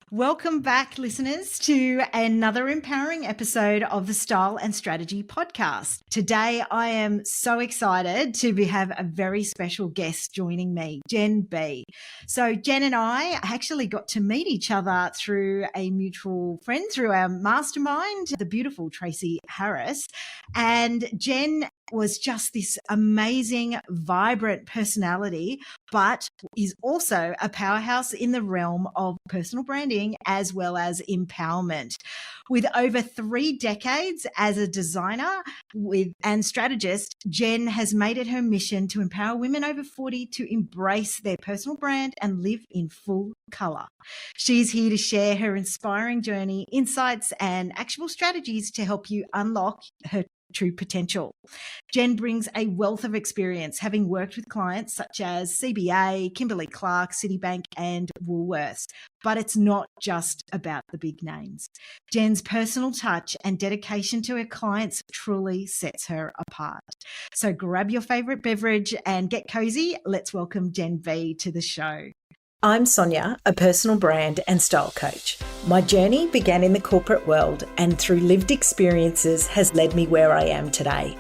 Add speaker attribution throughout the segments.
Speaker 1: Welcome back, listeners, to another empowering episode of the Style and Strategy podcast. Today, I am so excited to have a very special guest joining me, Jen B. So Jen and I actually got to meet each other through a mutual friend, through our mastermind, the beautiful Tracy Harris. And Jen was just this amazing, vibrant personality, but is also a powerhouse in the realm of personal branding as well as empowerment. With over 3 decades as a designer and strategist, Jen has made it her mission to empower women over 40 to embrace their personal brand and live in full color. She's here to share her inspiring journey, insights, and actionable strategies to help you unlock her true potential. Jen brings a wealth of experience, having worked with clients such as CBA, Kimberly-Clark, Citibank, and Woolworths. But it's not just about the big names. Jen's personal touch and dedication to her clients truly sets her apart. So grab your favorite beverage and get cozy. Let's welcome Jen B to the show.
Speaker 2: I'm Sonia, a personal brand and style coach. My journey began in the corporate world and through lived experiences has led me where I am today.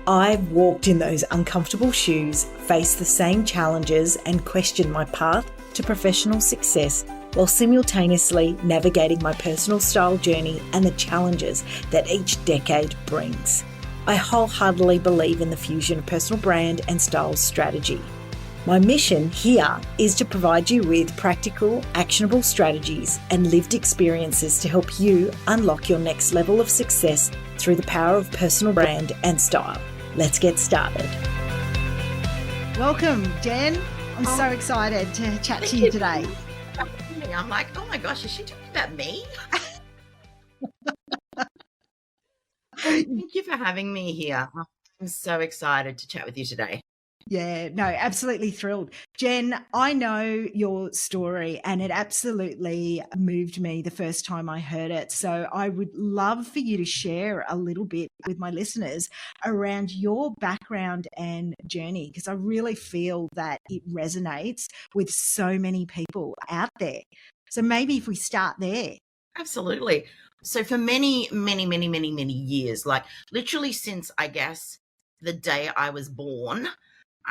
Speaker 2: I've walked in those uncomfortable shoes, faced the same challenges and questioned my path to professional success while simultaneously navigating my personal style journey and the challenges that each decade brings. I wholeheartedly believe in the fusion of personal brand and style strategy. My mission here is to provide you with practical, actionable strategies and lived experiences to help you unlock your next level of success through the power of personal brand and style. Let's get started.
Speaker 1: Welcome, Jen. I'm so excited to chat to you today.
Speaker 3: I'm like, oh my gosh, is she talking about me? Thank you for having me here. I'm so excited to chat with you today.
Speaker 1: Yeah, no, absolutely thrilled. Jen, I know your story and it absolutely moved me the first time I heard it. So I would love for you to share a little bit with my listeners around your background and journey, because I really feel that it resonates with so many people out there. So maybe if we start there.
Speaker 3: Absolutely. So for many years, like literally since, I guess, the day I was born,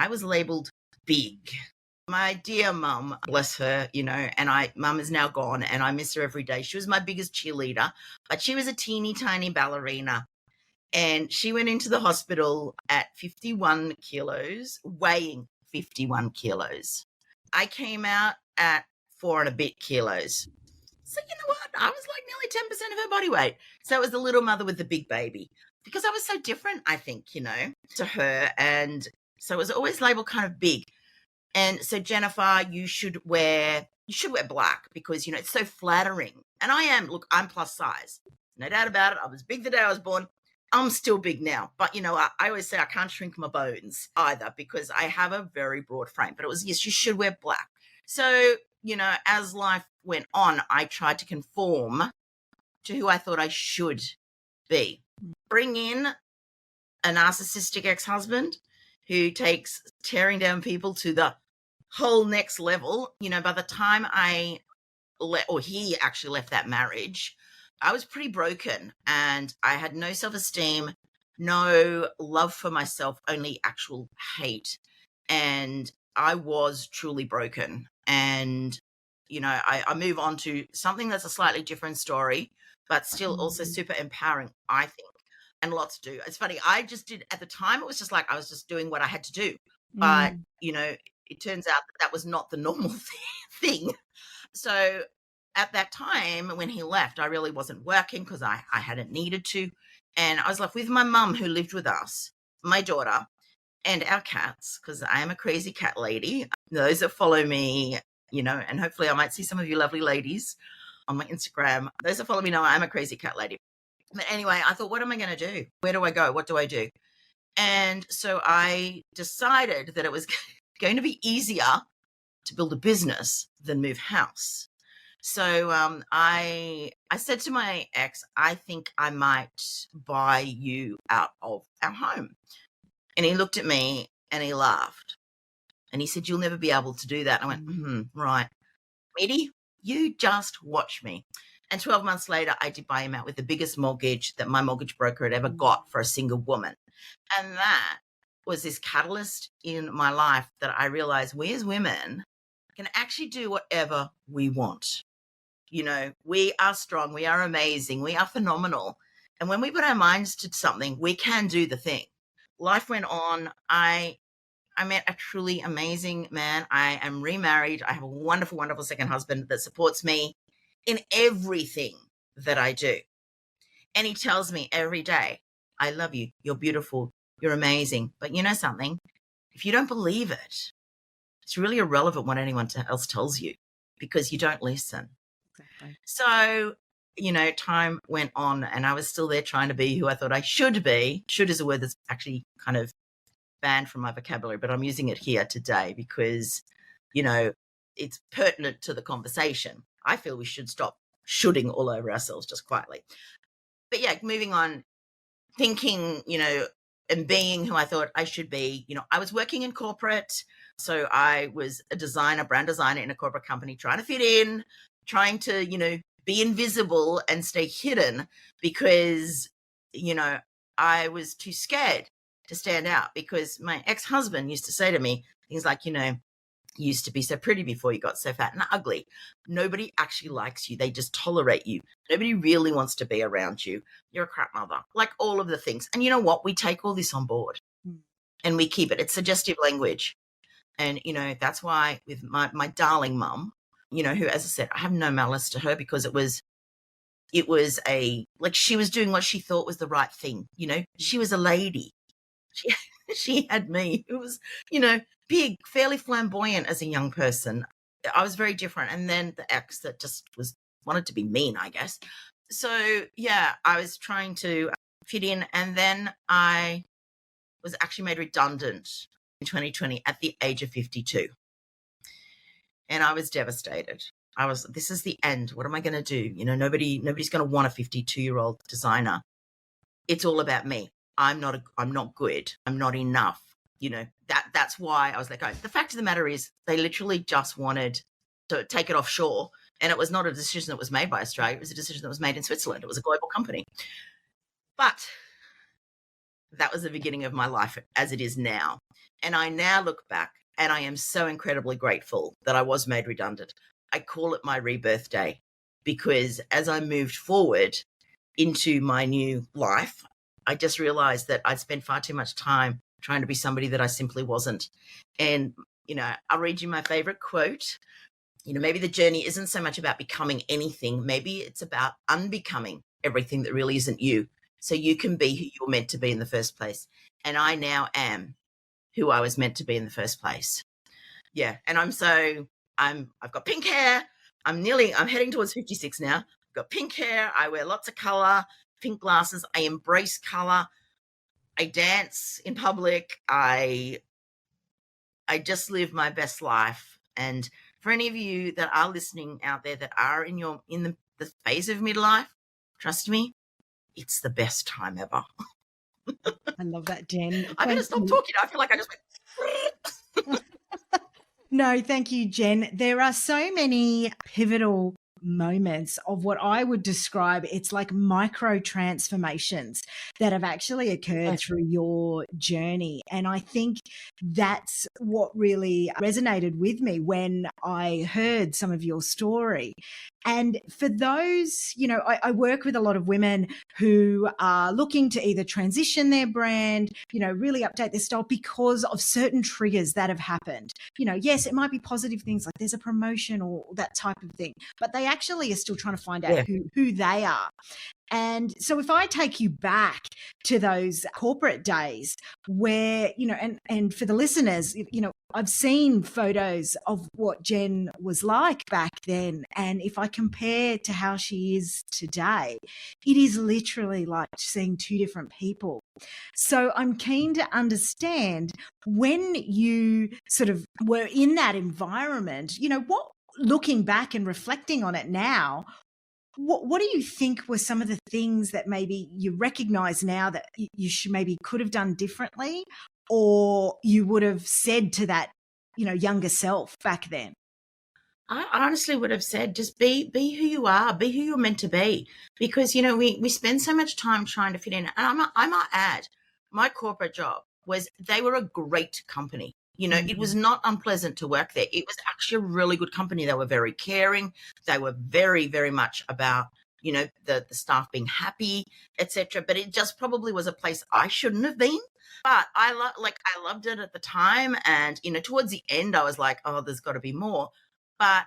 Speaker 3: I was labeled big. My dear mum, bless her, and mum is now gone and I miss her every day. She was my biggest cheerleader, but she was a teeny tiny ballerina. And she went into the hospital at 51 kilos, weighing 51 kilos. I came out at 4 and a bit kilos. So you know what? I was like nearly 10% of her body weight. So it was the little mother with the big baby, because I was so different, I think, to her. And so it was always labeled kind of big. And so, Jennifer, you should wear black because, it's so flattering. And I'm plus size. No doubt about it. I was big the day I was born. I'm still big now. But, I always say I can't shrink my bones either because I have a very broad frame. But it was, yes, you should wear black. So, as life went on, I tried to conform to who I thought I should be. Bring in a narcissistic ex-husband who takes tearing down people to the whole next level. By the time he actually left that marriage, I was pretty broken and I had no self-esteem, no love for myself, only actual hate. And I was truly broken. And, I move on to something that's a slightly different story, but still also super empowering, I think. And lots to do. It's funny. I just did at the time. It was just like I was just doing what I had to do. But, it turns out that was not the normal thing. So at that time when he left, I really wasn't working because I hadn't needed to. And I was left with my mum who lived with us, my daughter, and our cats, because I am a crazy cat lady. Those that follow me, and hopefully I might see some of you lovely ladies on my Instagram. Those that follow me know I'm a crazy cat lady. But anyway, I thought, what am I going to do? Where do I go? What do I do? And so I decided that it was going to be easier to build a business than move house. So I said to my ex, I think I might buy you out of our home. And he looked at me and he laughed. And he said, you'll never be able to do that. And I went, right. Sweetie, You just watch me. And 12 months later, I did buy him out with the biggest mortgage that my mortgage broker had ever got for a single woman. And that was this catalyst in my life that I realized we as women can actually do whatever we want. You know, we are strong, we are amazing, we are phenomenal. And when we put our minds to something, we can do the thing. Life went on. I met a truly amazing man. I am remarried. I have a wonderful, wonderful second husband that supports me in everything that I do. And he tells me every day, I love you. You're beautiful. You're amazing. But you know something? If you don't believe it, it's really irrelevant what anyone else tells you because you don't listen.
Speaker 1: Exactly.
Speaker 3: So, you know, time went on and I was still there trying to be who I thought I should be. Should is a word that's actually kind of banned from my vocabulary, but I'm using it here today because, you know, it's pertinent to the conversation. I feel we should stop shoulding all over ourselves just quietly. But yeah, moving on, thinking, you know, and being who I thought I should be. You know, I was working in corporate. So I was a designer, brand designer in a corporate company, trying to fit in, trying to, you know, be invisible and stay hidden because, you know, I was too scared to stand out because my ex-husband used to say to me things like, you know, you used to be so pretty before you got so fat and ugly. Nobody actually likes you. They just tolerate you. Nobody really wants to be around you. You're a crap mother. Like all of the things. And you know what? We take all this on board and we keep it. It's suggestive language. And, you know, that's why with my darling mum, you know, who, as I said, I have no malice to her because it was like she was doing what she thought was the right thing. You know, she was a lady. She had me, who was, you know, big, fairly flamboyant as a young person. I was very different. And then the ex that just wanted to be mean, I guess. So, yeah, I was trying to fit in. And then I was actually made redundant in 2020 at the age of 52. And I was devastated. This is the end. What am I going to do? You know, nobody's going to want a 52-year-old designer. It's all about me. I'm not good. I'm not enough. You know, that's why I was like, oh. The fact of the matter is they literally just wanted to take it offshore. And it was not a decision that was made by Australia. It was a decision that was made in Switzerland. It was a global company. But that was the beginning of my life as it is now. And I now look back and I am so incredibly grateful that I was made redundant. I call it my rebirth day because as I moved forward into my new life, I just realized that I'd spent far too much time trying to be somebody that I simply wasn't. And, you know, I'll read you my favorite quote. You know, maybe the journey isn't so much about becoming anything. Maybe it's about unbecoming everything that really isn't you. So you can be who you were meant to be in the first place. And I now am who I was meant to be in the first place. Yeah. And I've got pink hair. I'm heading towards 56 now. I've got pink hair. I wear lots of color. Pink glasses. I embrace color. I dance in public. I just live my best life. And for any of you that are listening out there that are in the phase of midlife, trust me, it's the best time ever.
Speaker 1: I love that, Jen.
Speaker 3: I better stop talking. I feel like I just went.
Speaker 1: No, thank you, Jen. There are so many pivotal moments of what I would describe, it's like micro transformations that have actually occurred through your journey. And I think that's what really resonated with me when I heard some of your story. And for those, you know, I work with a lot of women who are looking to either transition their brand, you know, really update their style because of certain triggers that have happened. You know, yes, it might be positive things like there's a promotion or that type of thing, but they actually are still trying to find out who they are. And so if I take you back to those corporate days where, you know, and for the listeners, you know, I've seen photos of what Jen was like back then. And if I compare to how she is today, it is literally like seeing two different people. So I'm keen to understand when you sort of were in that environment, you know, looking back and reflecting on it now, what do you think were some of the things that maybe you recognize now that you could have done differently, or you would have said to that, you know, younger self back then?
Speaker 3: I honestly would have said just be who you are, be who you're meant to be. Because, we spend so much time trying to fit in. And I might add, my corporate job they were a great company. It was not unpleasant to work there. It was actually a really good company. They were very caring. They were very, very much about, the staff being happy, etc. But it just probably was a place I shouldn't have been. But I loved it at the time. And, towards the end, I was like, oh, there's got to be more. But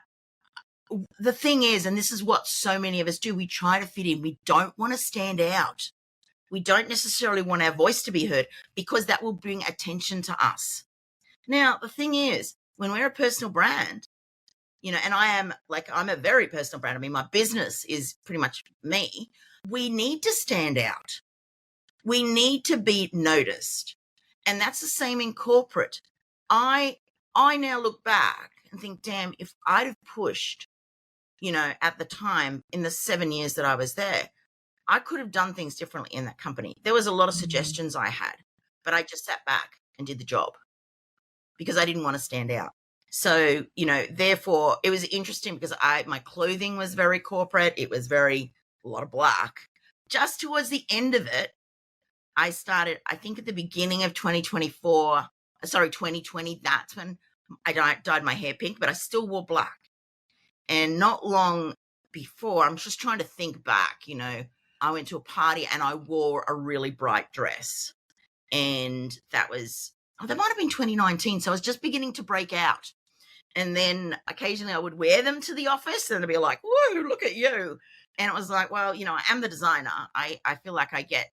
Speaker 3: the thing is, and this is what so many of us do, we try to fit in. We don't want to stand out. We don't necessarily want our voice to be heard because that will bring attention to us. Now, the thing is, when we're a personal brand, and I'm a very personal brand. I mean, my business is pretty much me. We need to stand out. We need to be noticed. And that's the same in corporate. I now look back and think, damn, if I'd have pushed, at the time in the 7 years that I was there, I could have done things differently in that company. There was a lot of suggestions I had, but I just sat back and did the job because I didn't want to stand out. So, therefore it was interesting because my clothing was very corporate. It was a lot of black. Just towards the end of it, I started, I think at the beginning of 2020, that's when I dyed my hair pink, but I still wore black. And not long before, I'm just trying to think back, I went to a party and I wore a really bright dress. And that might have been 2019. So I was just beginning to break out. And then occasionally I would wear them to the office and they'd be like, whoa, look at you. And it was like, well, I am the designer. I feel like I get,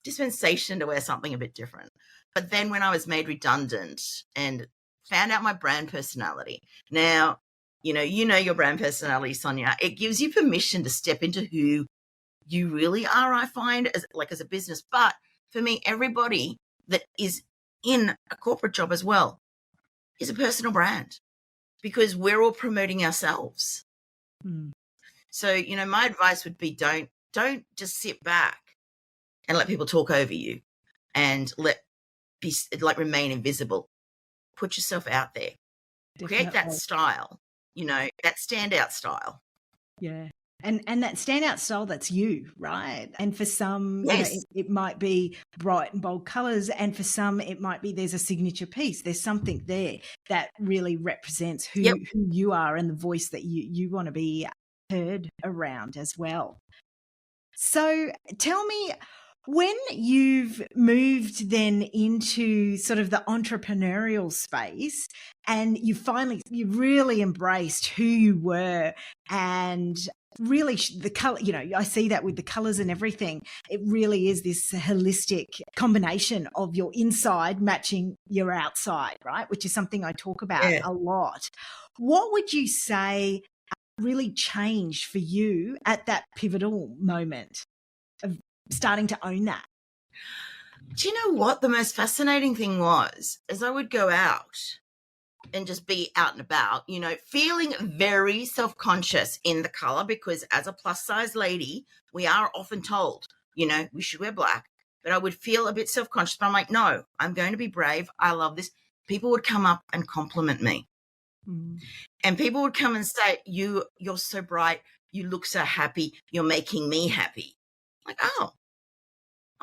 Speaker 3: dispensation to wear something a bit different. But then when I was made redundant and found out my brand personality, now, you know your brand personality, Sonia, it gives you permission to step into who you really are, I find, as a business. But for me, everybody that is in a corporate job as well is a personal brand because we're all promoting ourselves. So, my advice would be don't just sit back and let people talk over you and remain invisible. Put yourself out there.
Speaker 1: Definitely.
Speaker 3: Create that style, that standout style.
Speaker 1: Yeah. And that standout style, that's you, right? And for some,
Speaker 3: Yes.
Speaker 1: it might be bright and bold colors. And for some, it might be there's a signature piece. There's something there that really represents who you are and the voice that you want to be heard around as well. So tell me, when you've moved then into sort of the entrepreneurial space and you really embraced who you were and really the color, I see that with the colors and everything. It really is this holistic combination of your inside matching your outside, right? Which is something I talk about a lot. What would you say really changed for you at that pivotal moment of starting to own that?
Speaker 3: Do you know what the most fascinating thing was? As I would go out and just be out and about, feeling very self-conscious in the color, because as a plus size lady, we are often told, we should wear black, but I would feel a bit self-conscious, but I'm like, no, I'm going to be brave. I love this. People would come up and compliment me. And people would come and say, you're so bright. You look so happy. You're making me happy. Like, oh,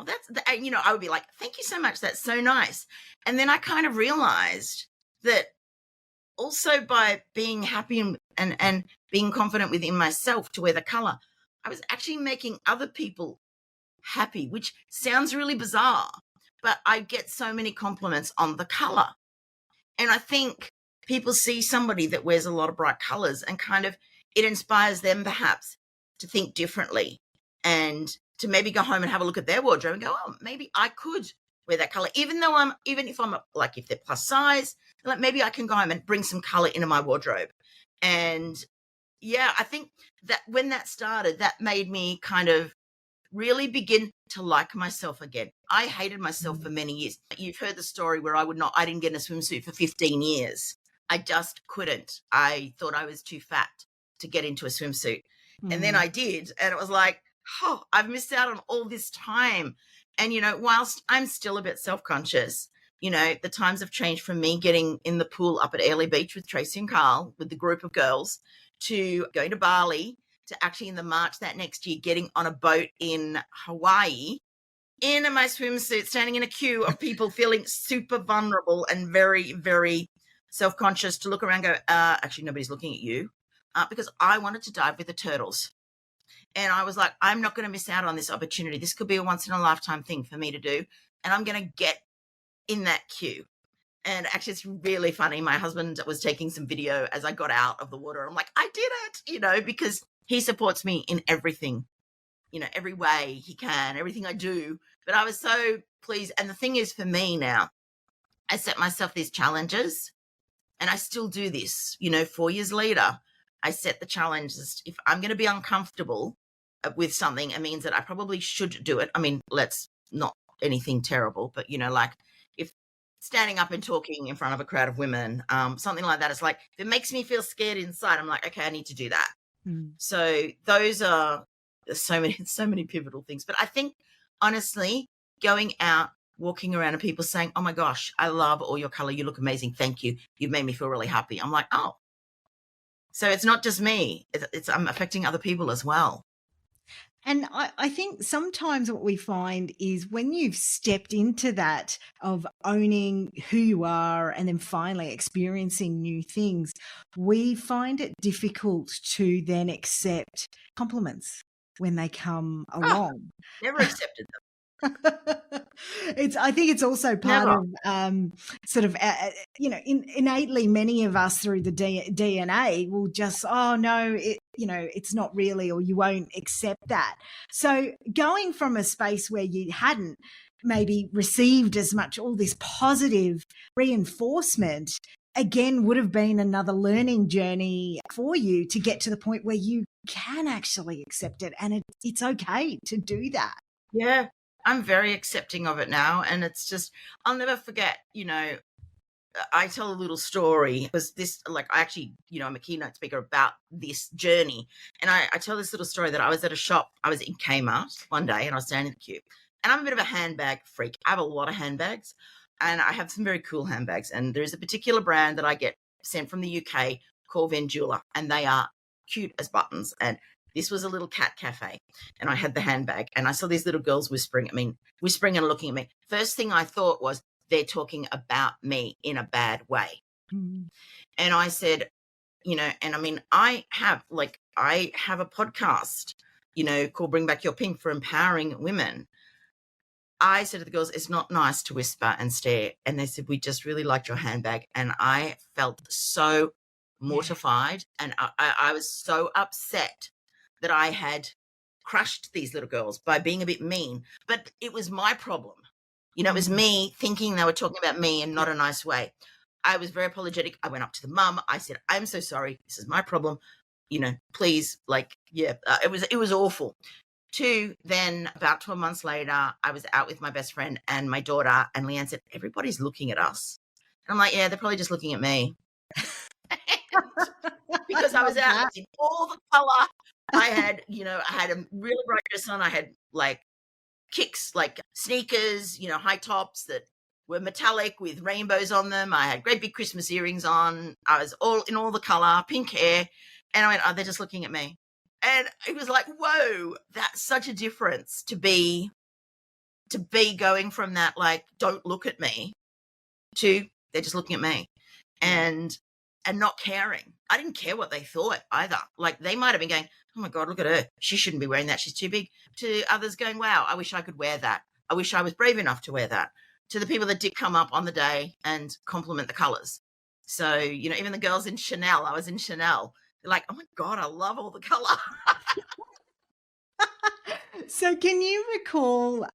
Speaker 3: that's, I would be like, thank you so much. That's so nice. And then I kind of realized that also by being happy and being confident within myself to wear the color, I was actually making other people happy, which sounds really bizarre, but I get so many compliments on the color. And I think people see somebody that wears a lot of bright colors and kind of, it inspires them perhaps to think differently and to maybe go home and have a look at their wardrobe and go, oh, maybe I could wear that color, even if if they're plus size, like maybe I can go home and bring some color into my wardrobe. And yeah, I think that when that started, that made me kind of really begin to like myself again. I hated myself for many years. You've heard the story where I didn't get in a swimsuit for 15 years. I just couldn't. I thought I was too fat to get into a swimsuit. And then I did. And it was like, oh, I've missed out on all this time. And, whilst I'm still a bit self-conscious, The times have changed from me getting in the pool up at Airlie Beach with Tracy and Carl with the group of girls to going to Bali to actually in the March that next year getting on a boat in Hawaii in my swimsuit, standing in a queue of people feeling super vulnerable and very, very self-conscious to look around and go, actually, nobody's looking at you, because I wanted to dive with the turtles. And I was like, I'm not going to miss out on this opportunity. This could be a once-in-a-lifetime thing for me to do, and I'm going to get in that queue. And actually, it's really funny. My husband was taking some video as I got out of the water. I'm like, I did it, because he supports me in everything, every way he can, everything I do. But I was so pleased. And the thing is, for me now, I set myself these challenges, and I still do this, 4 years later. I set the challenges. If I'm going to be uncomfortable with something, it means that I probably should do it. I mean, let's not anything terrible, but, like if standing up and talking in front of a crowd of women, something like that, it's like, if it makes me feel scared inside, I'm like, okay, I need to do that. So those are so many pivotal things. But I think, honestly, going out, walking around and people saying, oh my gosh, I love all your color. You look amazing. Thank you. You've made me feel really happy. I'm like, oh. So it's not just me. I'm affecting other people as well.
Speaker 1: And I think sometimes what we find is when you've stepped into that of owning who you are and then finally experiencing new things, we find it difficult to then accept compliments when they come along.
Speaker 3: Never accepted them.
Speaker 1: I think it's also part of sort of innately many of us through the DNA will just it's not really, or you won't accept that. So going from a space where you hadn't maybe received as much all this positive reinforcement again would have been another learning journey for you to get to the point where you can actually accept it, and it's okay to do that.
Speaker 3: Yeah. I'm very accepting of it now. And it's just, I'll never forget, I tell a little story because this, like, I actually, I'm a keynote speaker about this journey. And I tell this little story that I was at a shop. I was in Kmart one day and I was standing in the queue. And I'm a bit of a handbag freak. I have a lot of handbags and I have some very cool handbags. And there's a particular brand that I get sent from the UK called Vendula. And they are cute as buttons. And this was a little cat cafe, and I had the handbag, and I saw these little girls whispering and looking at me. First thing I thought was, they're talking about me in a bad way. Mm-hmm. And I said, and I mean, I have a podcast, called Bring Back Your Pink for empowering women. I said to the girls, it's not nice to whisper and stare. And they said, we just really liked your handbag. And I felt so mortified, and I was so upset that I had crushed these little girls by being a bit mean. But it was my problem. It was me thinking they were talking about me in not a nice way. I was very apologetic. I went up to the mum. I said, I'm so sorry. This is my problem. Please, it was awful. Then about 12 months later, I was out with my best friend and my daughter, and Leanne said, everybody's looking at us. And I'm like, yeah, they're probably just looking at me. Because I was out in all the color. I had a really bright dress on. I had kicks, sneakers, high tops that were metallic with rainbows on them. I had great big Christmas earrings on. I was all in all the color, pink hair. And I went, oh, they're just looking at me. And it was like, whoa, that's such a difference to be going from that, don't look at me, to they're just looking at me. And not caring. I didn't care what they thought either. They might have been going, oh my God, look at her. She shouldn't be wearing that. She's too big. To others going, wow, I wish I could wear that. I wish I was brave enough to wear that. To the people that did come up on the day and compliment the colors. So, even the girls in Chanel, I was in Chanel. They're like, oh my God, I love all the color.
Speaker 1: So can you recall,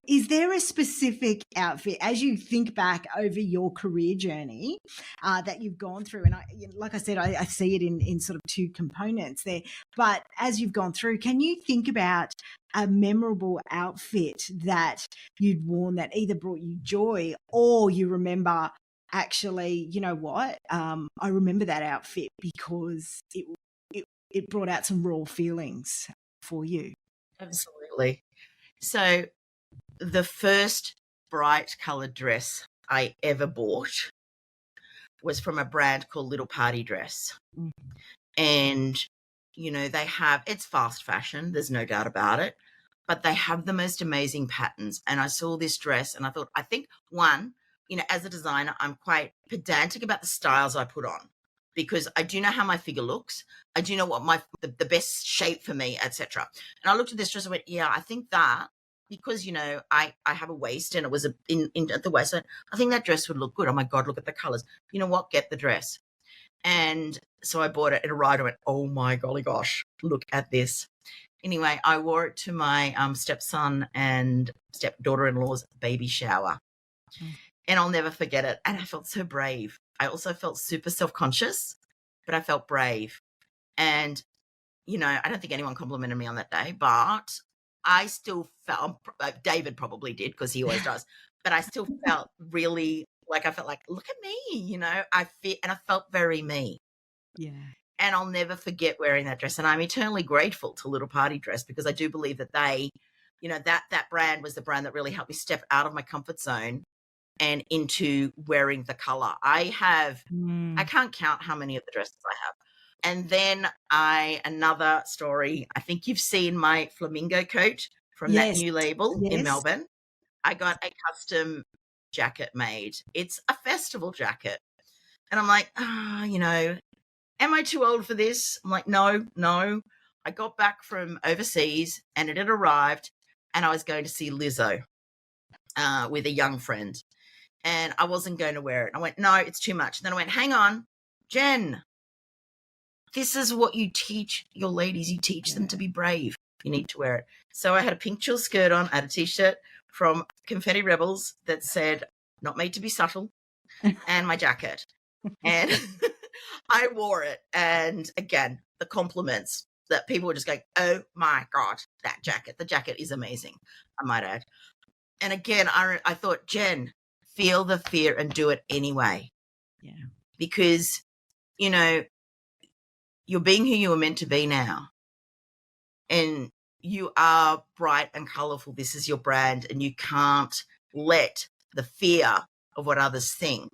Speaker 1: is there a specific outfit as you think back over your career journey that you've gone through? And like I said, I see it in sort of two components there. But as you've gone through, can you think about a memorable outfit that you'd worn that either brought you joy or you remember, actually, you know what? I remember that outfit because it brought out some raw feelings for you.
Speaker 3: Absolutely. So the first bright colored dress I ever bought was from a brand called Little Party Dress.
Speaker 1: Mm.
Speaker 3: And, it's fast fashion. There's no doubt about it. But they have the most amazing patterns. And I saw this dress and I thought, I think one, as a designer, I'm quite pedantic about the styles I put on because I do know how my figure looks. I do know what the best shape for me, etc. And I looked at this dress and went, yeah, I think that because, I have a waist and it was in at the waist. I think that dress would look good. Oh my God, look at the colors. You know what? Get the dress. And so I bought it. It arrived and went, oh my golly gosh, look at this. Anyway, I wore it to my stepson and stepdaughter-in-law's baby shower.
Speaker 1: Mm.
Speaker 3: And I'll never forget it. And I felt so brave. I also felt super self-conscious, but I felt brave. And, I don't think anyone complimented me on that day, but I still felt, David probably did because he always does, but I still felt really like, look at me, I felt very me.
Speaker 1: Yeah.
Speaker 3: And I'll never forget wearing that dress. And I'm eternally grateful to Little Party Dress because I do believe that they, that brand was the brand that really helped me step out of my comfort zone and into wearing the color. I can't count how many of the dresses I have. And then another story, I think you've seen my flamingo coat from that new label in Melbourne. I got a custom jacket made. It's a festival jacket. And I'm like, am I too old for this? I'm like, no. I got back from overseas and it had arrived and I was going to see Lizzo with a young friend and I wasn't going to wear it. I went, no, it's too much. And then I went, hang on, Jen, this is what you teach your ladies. You teach them to be brave. You need to wear it. So I had a pink tulle skirt on. I had a T-shirt from Confetti Rebels that said, not made to be subtle, and my jacket. And I wore it. And again, the compliments that people were just going, oh my God, that jacket. The jacket is amazing, I might add. And again, I thought, Jen, feel the fear and do it anyway.
Speaker 1: Yeah.
Speaker 3: Because, you're being who you were meant to be now. And you are bright and colorful. This is your brand. And you can't let the fear of what others think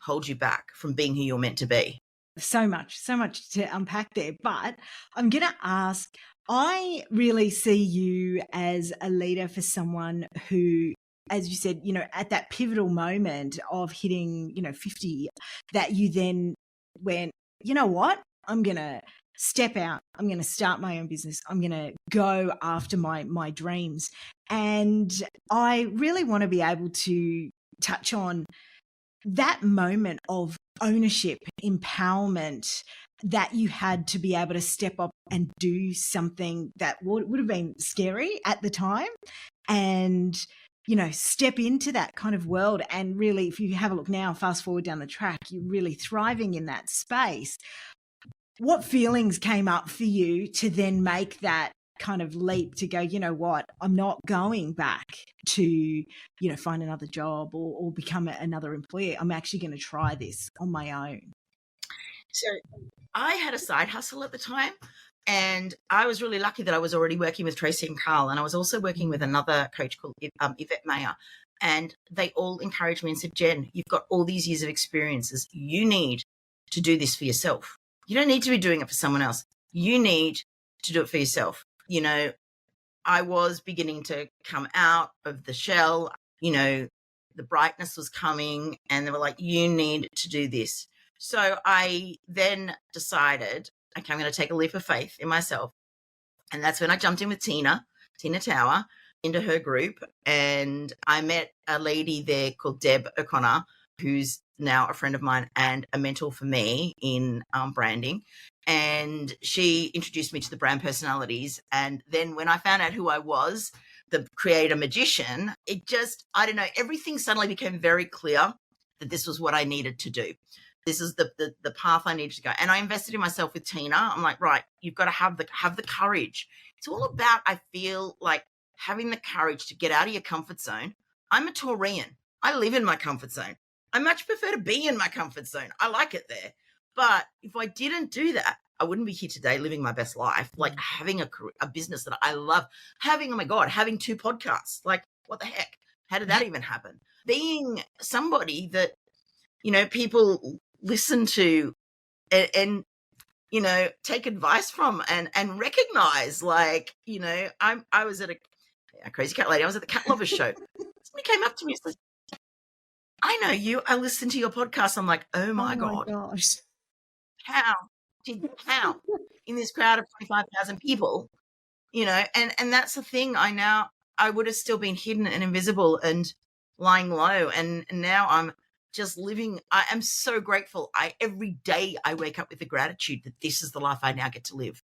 Speaker 3: hold you back from being who you're meant to be.
Speaker 1: So much to unpack there. But I'm going to ask, I really see you as a leader for someone who, as you said, at that pivotal moment of hitting, 50, that you then went, you know what? I'm going to step out. I'm going to start my own business. I'm going to go after my dreams. And I really want to be able to touch on that moment of ownership, empowerment that you had to be able to step up and do something that would have been scary at the time and, step into that kind of world. And really, if you have a look now, fast forward down the track, you're really thriving in that space. What feelings came up for you to then make that kind of leap to go, you know what, I'm not going back to, find another job or become another employee. I'm actually going to try this on my own.
Speaker 3: So I had a side hustle at the time and I was really lucky that I was already working with Tracy and Carl. And I was also working with another coach called Yvette Mayer. And they all encouraged me and said, Jen, you've got all these years of experiences. You need to do this for yourself. You don't need to be doing it for someone else. You need to do it for yourself. I was beginning to come out of the shell, the brightness was coming and they were like, you need to do this. So I then decided, okay, I'm going to take a leap of faith in myself. And that's when I jumped in with Tina Tower into her group. And I met a lady there called Deb O'Connor, who's now a friend of mine and a mentor for me in branding. And she introduced me to the brand personalities. And then when I found out who I was, the creator magician, it just, I don't know, everything suddenly became very clear that this was what I needed to do. This is the path I needed to go. And I invested in myself with Tina. I'm like, right, you've got to have the courage. It's all about, I feel like, having the courage to get out of your comfort zone. I'm a Taurian. I live in my comfort zone. I much prefer to be in my comfort zone. I like it there. But if I didn't do that, I wouldn't be here today living my best life, like having a business that I love, having, oh my God, having 2 podcasts. Like, what the heck? How did that even happen? Being somebody that, people listen to and take advice from and recognize, like, I was at a crazy cat lady. I was at the cat lovers show. Somebody came up to me and said, I know you. I listened to your podcast. I'm like, oh my God.
Speaker 1: Gosh.
Speaker 3: How how in this crowd of 25,000 people, and that's the thing. I would have still been hidden and invisible and lying low. And now I'm just living. I am so grateful. Every day I wake up with the gratitude that this is the life I now get to live.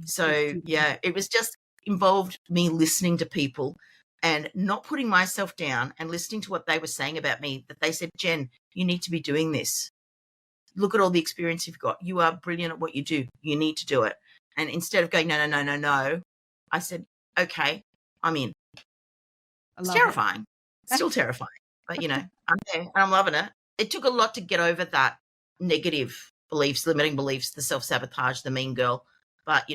Speaker 3: So yeah, it was just involved me listening to people and not putting myself down and listening to what they were saying about me, that they said, Jen, you need to be doing this. Look at all the experience you've got. You are brilliant at what you do. You need to do it. And instead of going, no, I said, okay, I'm in. It's terrifying. Still terrifying. But, I'm there and I'm loving it. It took a lot to get over that negative beliefs, limiting beliefs, the self-sabotage, the mean girl. But,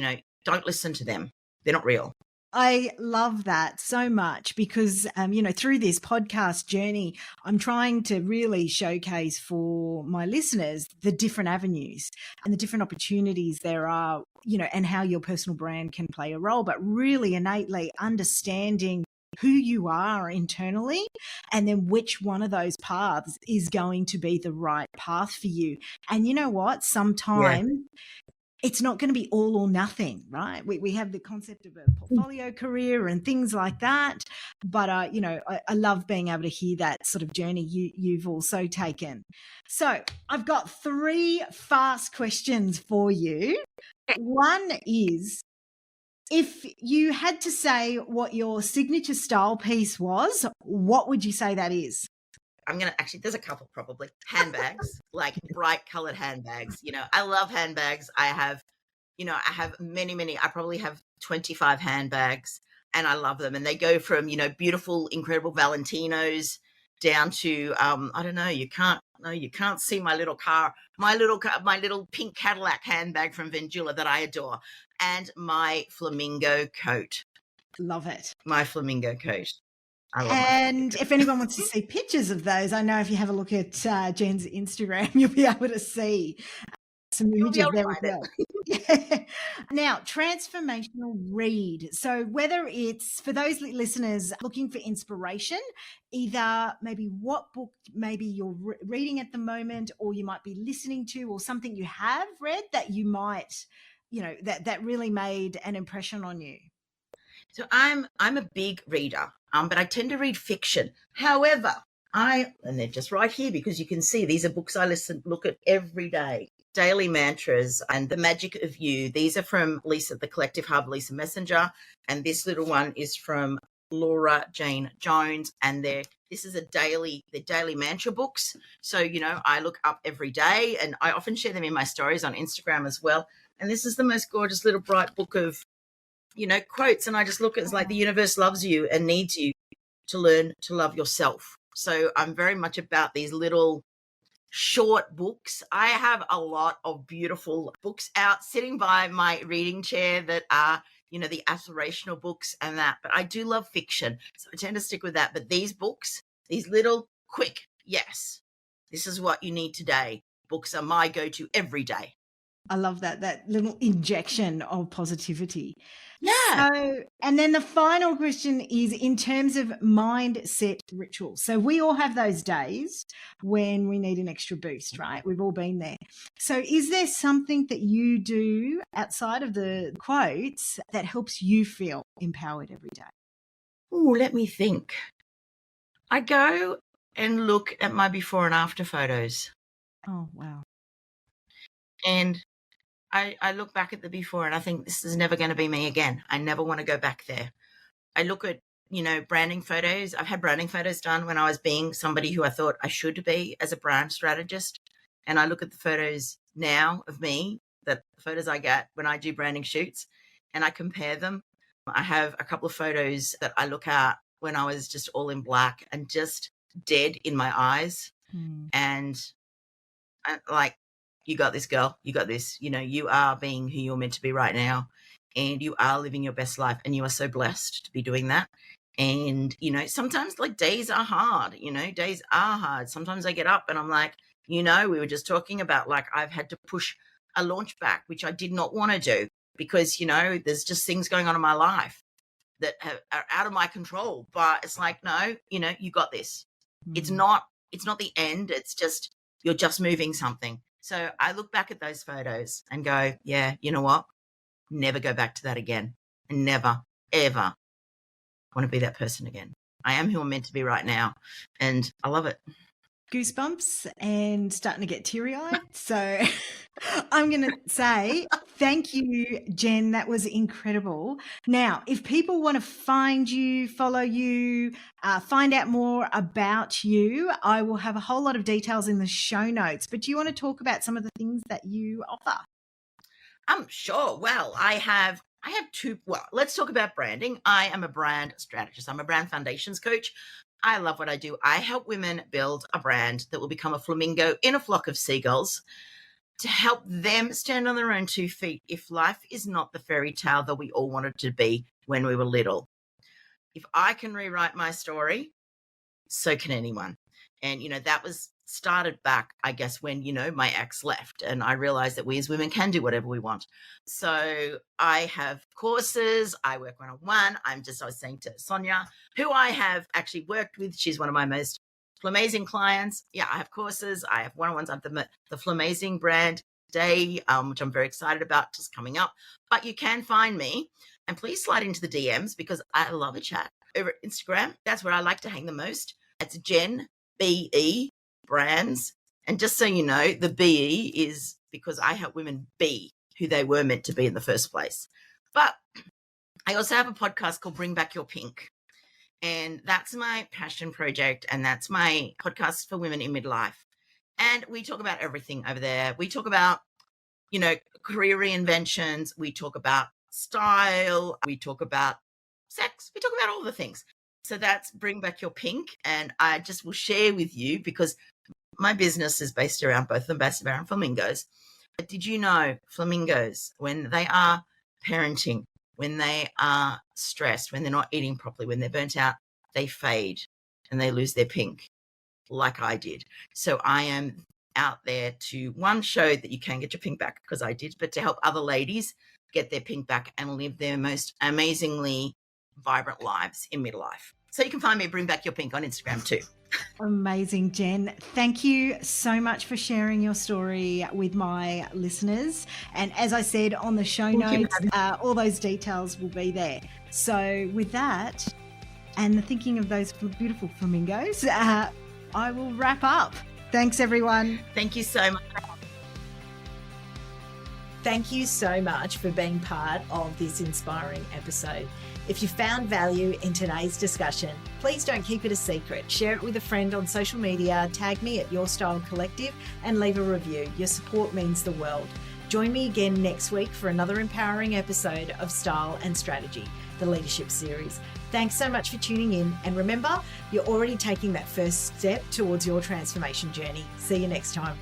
Speaker 3: don't listen to them. They're not real.
Speaker 1: I love that so much because, through this podcast journey, I'm trying to really showcase for my listeners the different avenues and the different opportunities there are, and how your personal brand can play a role, but really innately understanding who you are internally and then which one of those paths is going to be the right path for you. And you know what? Sometimes it's not going to be all or nothing, right? We have the concept of a portfolio career and things like that. But, I love being able to hear that sort of journey you've also taken. So I've got 3 fast questions for you. One is, if you had to say what your signature style piece was, what would you say that is?
Speaker 3: I'm going to there's a couple probably. Handbags, like bright colored handbags. I love handbags. I have many, I probably have 25 handbags and I love them. And they go from, beautiful, incredible Valentinos down to, I don't know, you can't see my little car, my little pink Cadillac handbag from Vengula that I adore, and my flamingo coat.
Speaker 1: Love it.
Speaker 3: My flamingo coat.
Speaker 1: And if anyone wants to see pictures of those, I know if you have a look at Jen's Instagram, you'll be able to see some images there as well. Now, transformational read. So whether it's for those listeners looking for inspiration, either maybe what book maybe you're reading at the moment, or you might be listening to, or something you have read that you might, that really made an impression on you.
Speaker 3: So I'm a big reader, but I tend to read fiction. However, and they're just right here because you can see these are books I look at every day. Daily Mantras and The Magic of You. These are from Lisa, the Collective Hub, Lisa Messenger. And this little one is from Laura Jane Jones. And this is the daily mantra books. So, I look up every day and I often share them in my stories on Instagram as well. And this is the most gorgeous little bright book of, quotes. And I just look at it, it's like the universe loves you and needs you to learn to love yourself. So I'm very much about these little short books. I have a lot of beautiful books out sitting by my reading chair that are, the aspirational books and that, but I do love fiction. So I tend to stick with that. But these books, these little quick, yes, this is what you need today. Books are my go-to every day.
Speaker 1: I love that little injection of positivity.
Speaker 3: Yeah.
Speaker 1: So, and then the final question is in terms of mindset rituals. So we all have those days when we need an extra boost, right? We've all been there. So is there something that you do outside of the quotes that helps you feel empowered every day?
Speaker 3: Oh, let me think. I go and look at my before and after photos.
Speaker 1: Oh, wow.
Speaker 3: And I look back at the before and I think this is never going to be me again. I never want to go back there. I look at, branding photos. I've had branding photos done when I was being somebody who I thought I should be as a brand strategist. And I look at the photos now of me, the photos I get when I do branding shoots, and I compare them. I have a couple of photos that I look at when I was just all in black and just dead in my eyes. And like, you got this, girl. You got this. You are being who you're meant to be right now. And you are living your best life. And you are so blessed to be doing that. And, sometimes like days are hard, days are hard. Sometimes I get up and I'm like, we were just talking about like I've had to push a launch back, which I did not want to do because, there's just things going on in my life that are out of my control. But it's like, no, you got this. It's not the end. It's just, you're just moving something. So I look back at those photos and go, yeah, you know what? Never go back to that again. And never, ever want to be that person again. I am who I'm meant to be right now. And I love it.
Speaker 1: Goosebumps and starting to get teary-eyed. So I'm going to say thank you, Jen. That was incredible. Now, if people want to find you, follow you, find out more about you, I will have a whole lot of details in the show notes. But do you want to talk about some of the things that you offer?
Speaker 3: Sure. Well, I have two. Well, let's talk about branding. I am a brand strategist. I'm a brand foundations coach. I love what I do. I help women build a brand that will become a flamingo in a flock of seagulls to help them stand on their own 2 feet if life is not the fairy tale that we all wanted to be when we were little. If I can rewrite my story, so can anyone. And, that was started back, I guess, when, my ex left and I realized that we as women can do whatever we want. So I have courses, I work one-on-one. I was saying to Sonia, who I have actually worked with, she's one of my most amazing clients. Yeah, I have courses, I have one-on-ones. I have the Flamazing brand day, which I'm very excited about, just coming up. But you can find me and please slide into the DMs because I love a chat over Instagram. That's where I like to hang the most. It's Jen BeI brands. And just so you know, the BE is because I help women be who they were meant to be in the first place. But I also have a podcast called Bring Back Your Pink. And that's my passion project. And that's my podcast for women in midlife. And we talk about everything over there. We talk about, career reinventions. We talk about style. We talk about sex. We talk about all the things. So that's Bring Back Your Pink. And I just will share with you because my business is based around both Ambassador and flamingos. But did you know flamingos, when they are parenting, when they are stressed, when they're not eating properly, when they're burnt out, they fade and they lose their pink like I did. So I am out there to, one, show that you can get your pink back because I did, but to help other ladies get their pink back and live their most amazingly vibrant lives in midlife. So you can find me Bring Back Your Pink on Instagram too.
Speaker 1: Amazing, Jen. Thank you so much for sharing your story with my listeners. And as I said on the show notes, all those details will be there. So with that, and thinking of those beautiful flamingos, I will wrap up. Thanks, everyone.
Speaker 3: Thank you so much.
Speaker 2: Thank you so much for being part of this inspiring episode. If you found value in today's discussion, please don't keep it a secret. Share it with a friend on social media, tag me at Your Style Collective, and leave a review. Your support means the world. Join me again next week for another empowering episode of Style and Strategy, the Leadership Series. Thanks so much for tuning in. And remember, you're already taking that first step towards your transformation journey. See you next time.